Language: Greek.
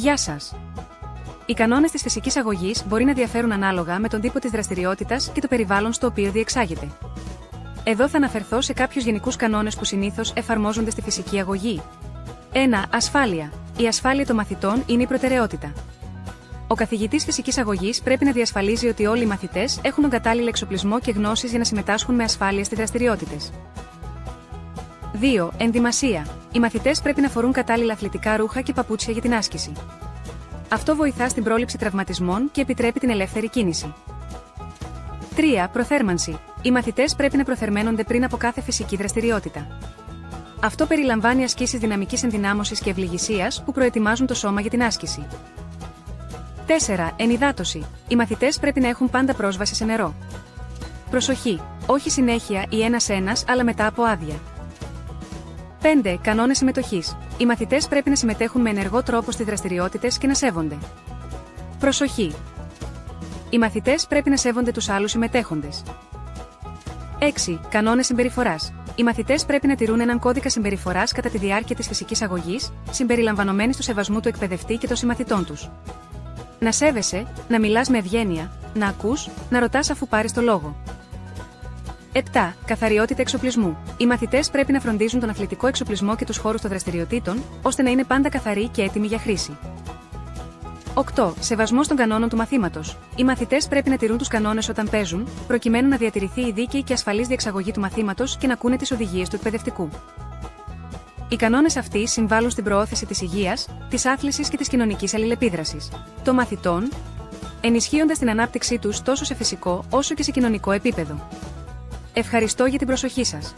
Γεια σας! Οι κανόνες της φυσικής αγωγής μπορεί να διαφέρουν ανάλογα με τον τύπο της δραστηριότητας και το περιβάλλον στο οποίο διεξάγεται. Εδώ θα αναφερθώ σε κάποιους γενικούς κανόνες που συνήθως εφαρμόζονται στη φυσική αγωγή. 1. Ασφάλεια. Η ασφάλεια των μαθητών είναι η προτεραιότητα. Ο καθηγητής φυσικής αγωγής πρέπει να διασφαλίζει ότι όλοι οι μαθητές έχουν τον κατάλληλο εξοπλισμό και γνώσεις για να συμμετάσχουν με ασφάλεια στις δραστηριότητες. 2. Ενδυμασία. Οι μαθητές πρέπει να φορούν κατάλληλα αθλητικά ρούχα και παπούτσια για την άσκηση. Αυτό βοηθά στην πρόληψη τραυματισμών και επιτρέπει την ελεύθερη κίνηση. 3. Προθέρμανση. Οι μαθητές πρέπει να προθερμαίνονται πριν από κάθε φυσική δραστηριότητα. Αυτό περιλαμβάνει ασκήσεις δυναμικής ενδυνάμωσης και ευληγησίας που προετοιμάζουν το σώμα για την άσκηση. 4. Ενυδάτωση. Οι μαθητές πρέπει να έχουν πάντα πρόσβαση σε νερό. Προσοχή! Όχι συνέχεια ή ένας-ένας, αλλά μετά από άδεια. 5. Κανόνες συμμετοχής. Οι μαθητές πρέπει να συμμετέχουν με ενεργό τρόπο στις δραστηριότητες και να σέβονται. Προσοχή! Οι μαθητές πρέπει να σέβονται τους άλλους συμμετέχοντες. 6. Κανόνες συμπεριφοράς. Οι μαθητές πρέπει να τηρούν έναν κώδικα συμπεριφοράς κατά τη διάρκεια της φυσικής αγωγής, συμπεριλαμβανομένης του σεβασμού του εκπαιδευτή και των συμμαθητών τους. Να σέβεσαι, να μιλάς με ευγένεια, να ακούς, να ρωτάς αφού πάρεις το λόγο. 7. Καθαριότητα εξοπλισμού. Οι μαθητές πρέπει να φροντίζουν τον αθλητικό εξοπλισμό και τους χώρους των δραστηριοτήτων, ώστε να είναι πάντα καθαροί και έτοιμοι για χρήση. 8. Σεβασμός των κανόνων του μαθήματος. Οι μαθητές πρέπει να τηρούν τους κανόνες όταν παίζουν, προκειμένου να διατηρηθεί η δίκαιη και ασφαλής διεξαγωγή του μαθήματος και να ακούνε τις οδηγίες του εκπαιδευτικού. Οι κανόνες αυτοί συμβάλλουν στην προώθηση της υγείας, της άθλησης και της κοινωνικής αλληλεπίδρασης των μαθητών, ενισχύοντας την ανάπτυξή τους τόσο σε φυσικό όσο και σε κοινωνικό επίπεδο. Ευχαριστώ για την προσοχή σας.